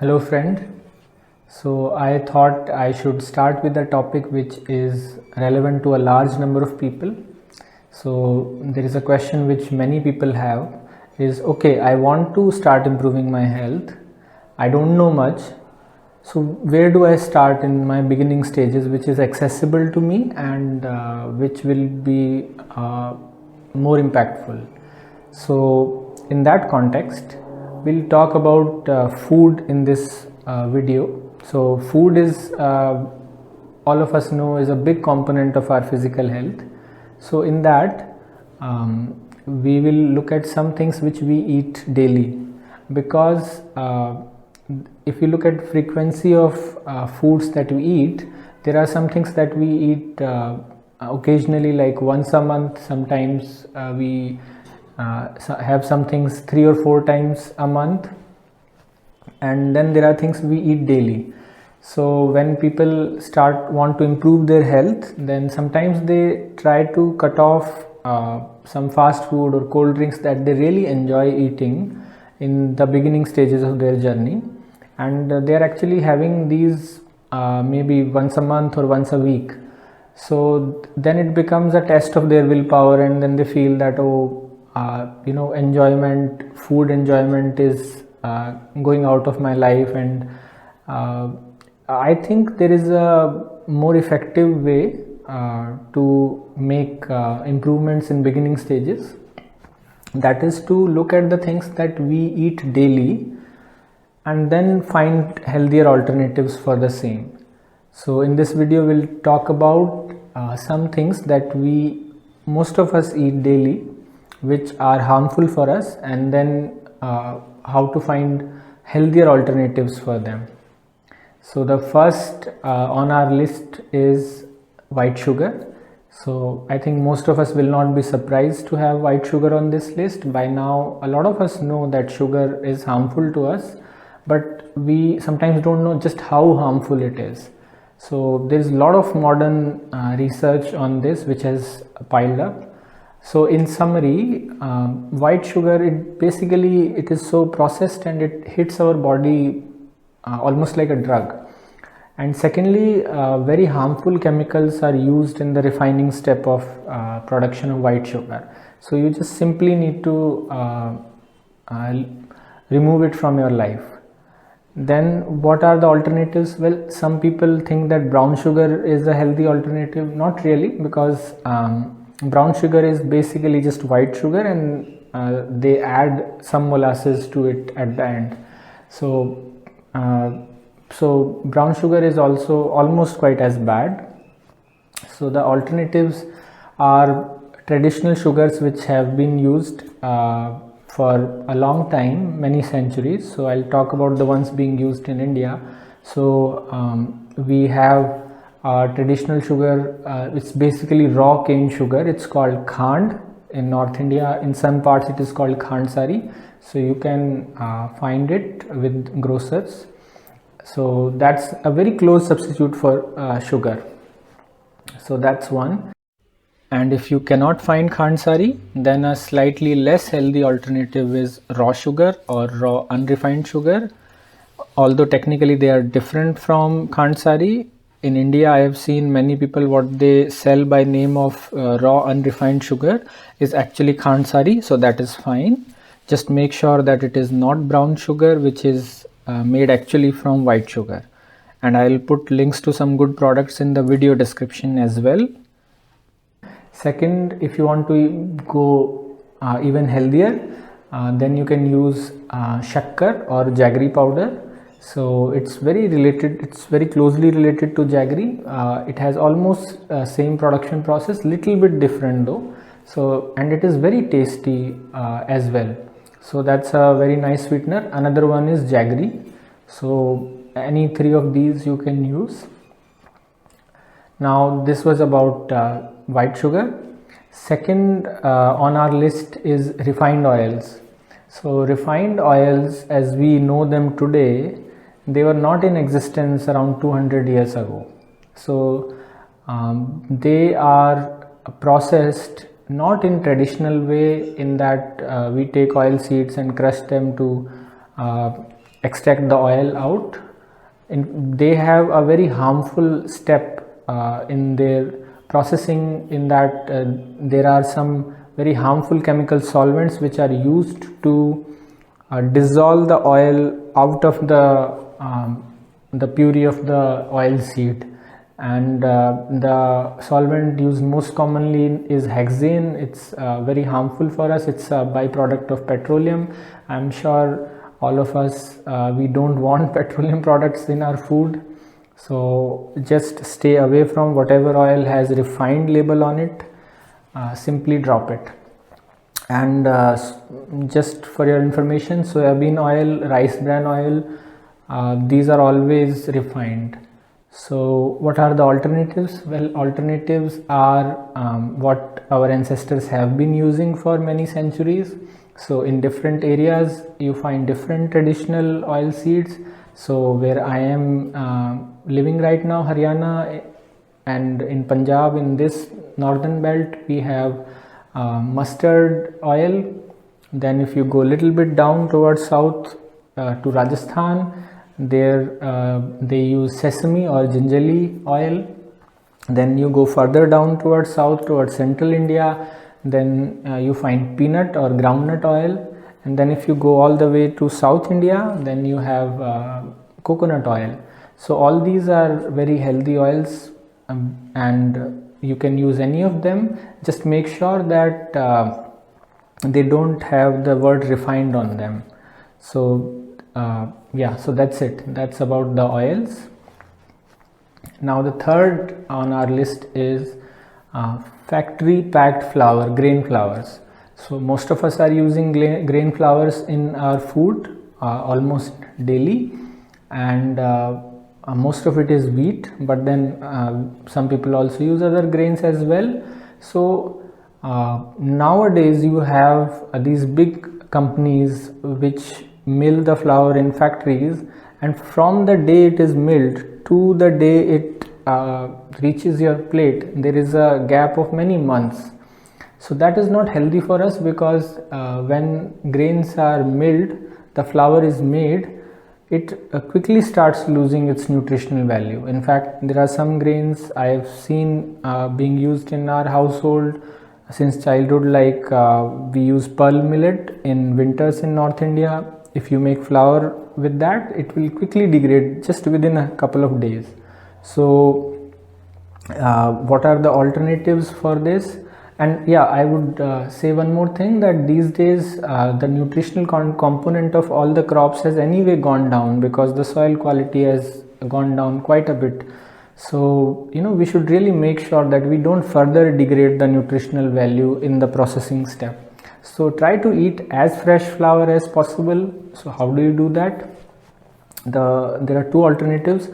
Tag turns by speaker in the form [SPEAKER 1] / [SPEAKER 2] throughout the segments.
[SPEAKER 1] Hello friend. So I thought I should start with a topic which is relevant to a large number of people. So there is a question which many people have is, okay, I want to start improving my health. I don't know much. So where do I start in my beginning stages which is accessible to me and which will be more impactful? So in that context, we'll talk about food in this video. So food is, all of us know, is a big component of our physical health. So in that, we will look at some things which we eat daily, because if you look at frequency of foods that we eat, there are some things that we eat occasionally, like once a month. Sometimes we have some things 3 or 4 times a month, and then there are things we eat daily. So when people want to improve their health, then sometimes they try to cut off some fast food or cold drinks that they really enjoy eating in the beginning stages of their journey, and they are actually having these maybe once a month or once a week. So then it becomes a test of their willpower, and then they feel that, food enjoyment is going out of my life. And I think there is a more effective way to make improvements in beginning stages. That is to look at the things that we eat daily and then find healthier alternatives for the same. So in this video, we'll talk about some things that most of us eat daily, which are harmful for us, and then how to find healthier alternatives for them. So the first on our list is white sugar. So I think most of us will not be surprised to have white sugar on this list. By now, a lot of us know that sugar is harmful to us, but we sometimes don't know just how harmful it is. So there is a lot of modern research on this which has piled up. So in summary, white sugar, it is so processed and it hits our body almost like a drug. And secondly, very harmful chemicals are used in the refining step of production of white sugar. So you just simply need to remove it from your life. Then what are the alternatives? Well, some people think that brown sugar is a healthy alternative. Not really, because brown sugar is basically just white sugar, and they add some molasses to it at the end. So brown sugar is also almost quite as bad. So the alternatives are traditional sugars which have been used for a long time, many centuries. So I'll talk about the ones being used in India. So we have traditional sugar. It's basically raw cane sugar. It's called Khand in North India. In some parts it is called Khandsari. So you can find it with grocers. So that's a very close substitute for sugar. So that's one. And if you cannot find Khandsari, then a slightly less healthy alternative is raw sugar or raw unrefined sugar. Although technically they are different from Khandsari. In India, I have seen many people, what they sell by name of raw unrefined sugar is actually Khandsari. So that is fine. Just make sure that it is not brown sugar, which is made actually from white sugar. And I'll put links to some good products in the video description as well. Second, if you want to go even healthier, then you can use shakkar or jaggery powder. So it's very closely related to jaggery. It has almost same production process, little bit different though. So, and it is very tasty as well. So that's a very nice sweetener. Another one is jaggery. So any 3 of these you can use. Now this was about white sugar. Second on our list is refined oils. So refined oils, as we know them today, they were not in existence around 200 years ago. So they are processed not in traditional way, in that we take oil seeds and crush them to extract the oil out. They have a very harmful step in their processing, in that there are some very harmful chemical solvents which are used to dissolve the oil out of the puree of the oil seed. And the solvent used most commonly is hexane. It's very harmful for us. It's a byproduct of petroleum. I'm sure all of us, we don't want petroleum products in our food, so just stay away from whatever oil has refined label on it. Simply drop it. And just for your information, soybean oil, rice bran oil, these are always refined. So what are the alternatives? Well, alternatives are what our ancestors have been using for many centuries. So in different areas you find different traditional oil seeds. So where I am living right now, Haryana, and in Punjab, in this northern belt, we have mustard oil. Then if you go a little bit down towards south to Rajasthan, there they use sesame or gingerly oil. Then you go further down towards south, towards central India, then you find peanut or groundnut oil. And then if you go all the way to South India, then you have coconut oil. So all these are very healthy oils, and you can use any of them. Just make sure that they don't have the word refined on them. So yeah, so that's it. That's about the oils. Now the third on our list is factory packed flour, grain flours. So most of us are using grain flours in our food almost daily, and most of it is wheat, but then some people also use other grains as well. So nowadays you have these big companies which mill the flour in factories, and from the day it is milled to the day it reaches your plate, there is a gap of many months. So that is not healthy for us, because when grains are milled, the flour is made, it quickly starts losing its nutritional value. In fact, there are some grains I have seen being used in our household since childhood, like we use pearl millet in winters in North India. If you make flour with that, it will quickly degrade just within a couple of days. So what are the alternatives for this? And yeah, I would say one more thing, that these days the nutritional component of all the crops has anyway gone down, because the soil quality has gone down quite a bit. So we should really make sure that we don't further degrade the nutritional value in the processing step. So try to eat as fresh flour as possible. So how do you do that? There are two alternatives.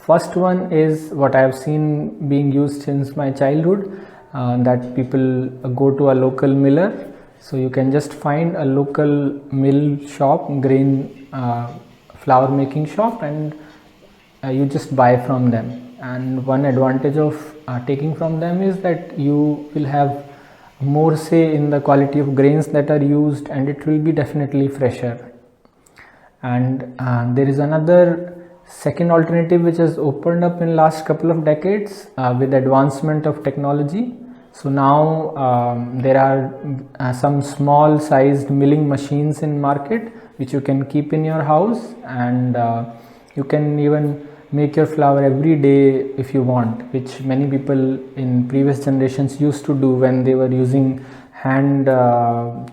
[SPEAKER 1] First one is what I have seen being used since my childhood, that people go to a local miller. So you can just find a local mill shop, grain flour making shop, and you just buy from them. And one advantage of taking from them is that you will have more say in the quality of grains that are used, and it will be definitely fresher. And there is another second alternative which has opened up in last couple of decades with advancement of technology. So now there are some small sized milling machines in market which you can keep in your house, and you can even make your flour every day if you want, which many people in previous generations used to do when they were using hand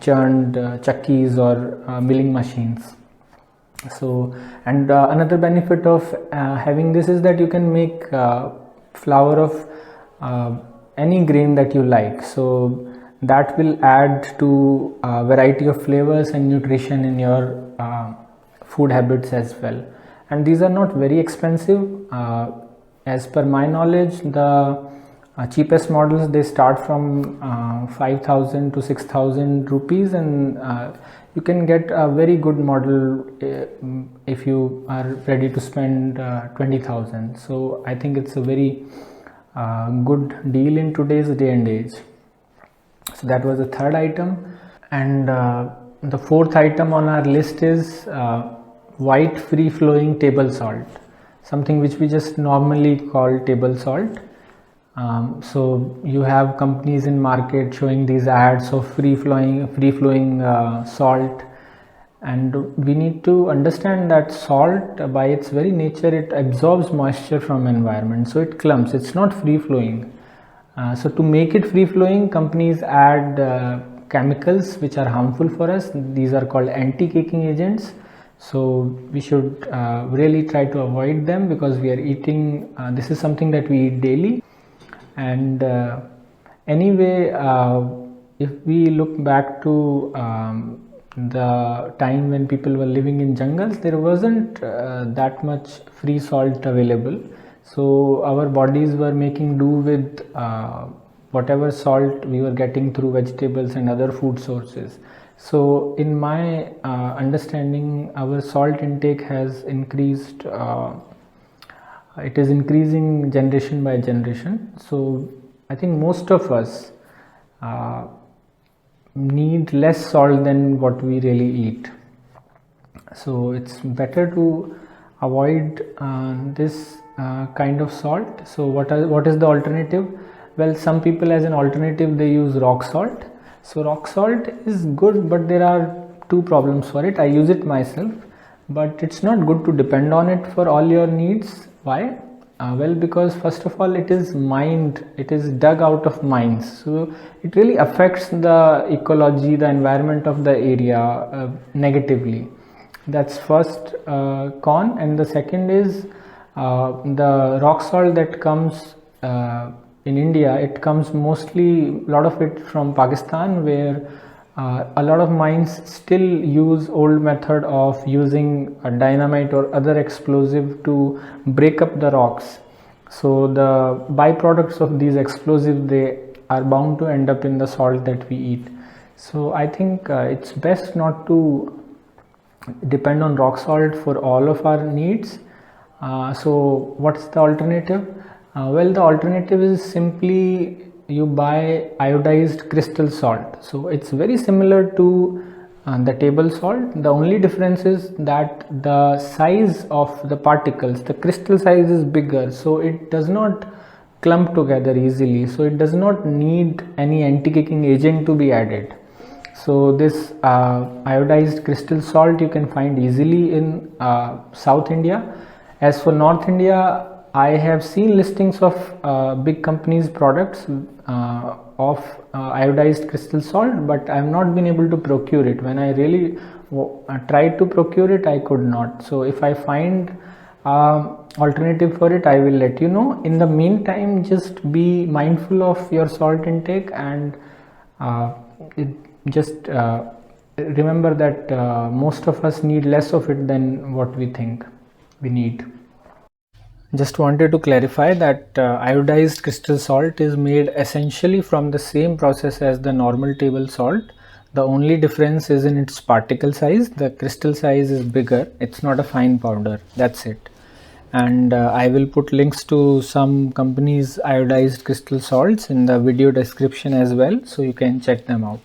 [SPEAKER 1] churned chakkis or milling machines. So, and another benefit of having this is that you can make flour of any grain that you like. So that will add to variety of flavors and nutrition in your food habits as well. And these are not very expensive. As per my knowledge, the cheapest models, they start from 5,000 to 6,000 rupees, and you can get a very good model if you are ready to spend 20,000. So I think it's a very good deal in today's day and age. So that was the third item. And the fourth item on our list is white free flowing table salt, something which we just normally call table salt. So you have companies in market showing these ads of free flowing salt, and we need to understand that salt by its very nature it absorbs moisture from environment, so it clumps, it's not free flowing. So to make it free flowing, companies add chemicals which are harmful for us. These are called anti-caking agents. So we should really try to avoid them, because we are eating this is something that we eat daily. And anyway, if we look back to the time when people were living in jungles, there wasn't that much free salt available. So our bodies were making do with whatever salt we were getting through vegetables and other food sources. So in my understanding, our salt intake has increased. It is increasing generation by generation. So I think most of us need less salt than what we really eat. So it's better to avoid this kind of salt. So what is the alternative? Well, some people, as an alternative, they use rock salt. So rock salt is good, but there are two problems for it. I use it myself, but it's not good to depend on it for all your needs. Why? Well, because first of all, it is mined, it is dug out of mines, so it really affects the ecology, the environment of the area negatively. That's first con. And the second is the rock salt that comes in India. It comes mostly, a lot of it from Pakistan, where a lot of mines still use old method of using a dynamite or other explosive to break up the rocks. So the byproducts of these explosives, they are bound to end up in the salt that we eat. So I think it's best not to depend on rock salt for all of our needs. So what's the alternative? Well, the alternative is simply you buy iodized crystal salt. So it's very similar to the table salt. The only difference is that the size of the particles, the crystal size is bigger, so it does not clump together easily, so it does not need any anti-caking agent to be added. So this iodized crystal salt you can find easily in South India. As for North India, I have seen listings of big companies' products of iodized crystal salt, but I have not been able to procure it. When I really tried to procure it, I could not. So if I find alternative for it, I will let you know. In the meantime, just be mindful of your salt intake, and just remember that most of us need less of it than what we think we need. Just wanted to clarify that iodized crystal salt is made essentially from the same process as the normal table salt. The only difference is in its particle size. The crystal size is bigger. It's not a fine powder. That's it. And I will put links to some companies' iodized crystal salts in the video description as well, so you can check them out.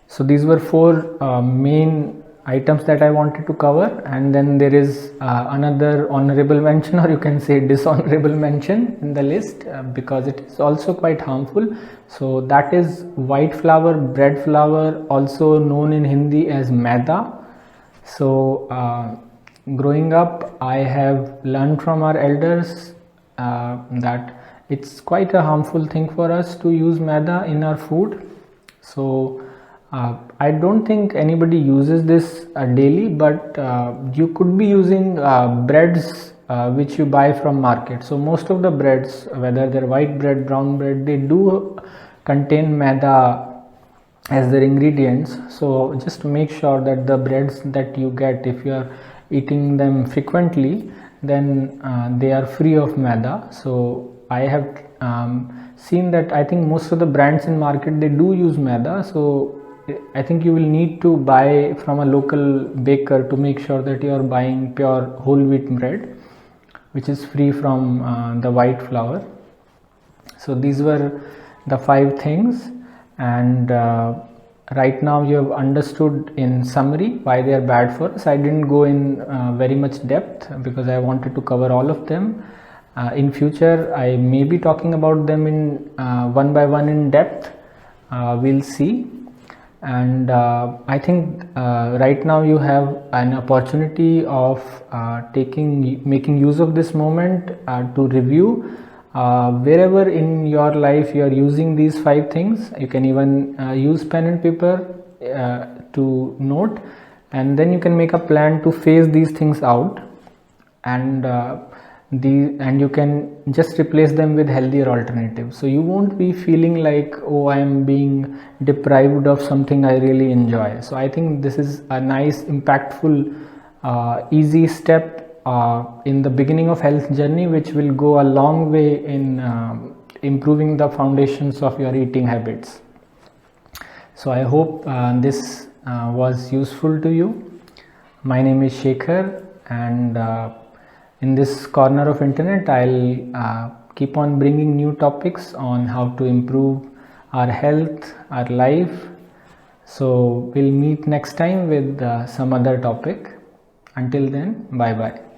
[SPEAKER 1] So these were four main items that I wanted to cover, and then there is another honorable mention, or you can say dishonorable mention in the list, because it is also quite harmful. So that is white flour bread flour, also known in Hindi as maida. So growing up, I have learned from our elders that it's quite a harmful thing for us to use maida in our food. So I don't think anybody uses this daily, but you could be using breads which you buy from market. So most of the breads, whether they're white bread, brown bread, they do contain maida as their ingredients. So just make sure that the breads that you get, if you are eating them frequently, then they are free of maida. So I have seen that I think most of the brands in market, they do use maida. So I think you will need to buy from a local baker to make sure that you are buying pure whole wheat bread, which is free from the white flour. So these were the 5 things, and right now you have understood in summary why they are bad for us. I didn't go in very much depth because I wanted to cover all of them. In future I may be talking about them in one by one in depth. We'll see. And I think right now you have an opportunity of making use of this moment to review wherever in your life you are using these 5 things. You can even use pen and paper to note, and then you can make a plan to phase these things out, and you can just replace them with healthier alternatives. So you won't be feeling like, oh, I am being deprived of something I really enjoy. So I think this is a nice, impactful, easy step in the beginning of health journey, which will go a long way in improving the foundations of your eating habits. So I hope this was useful to you. My name is Shekhar, and in this corner of internet I'll keep on bringing new topics on how to improve our health, our life. So we'll meet next time with some other topic. Until then, bye bye.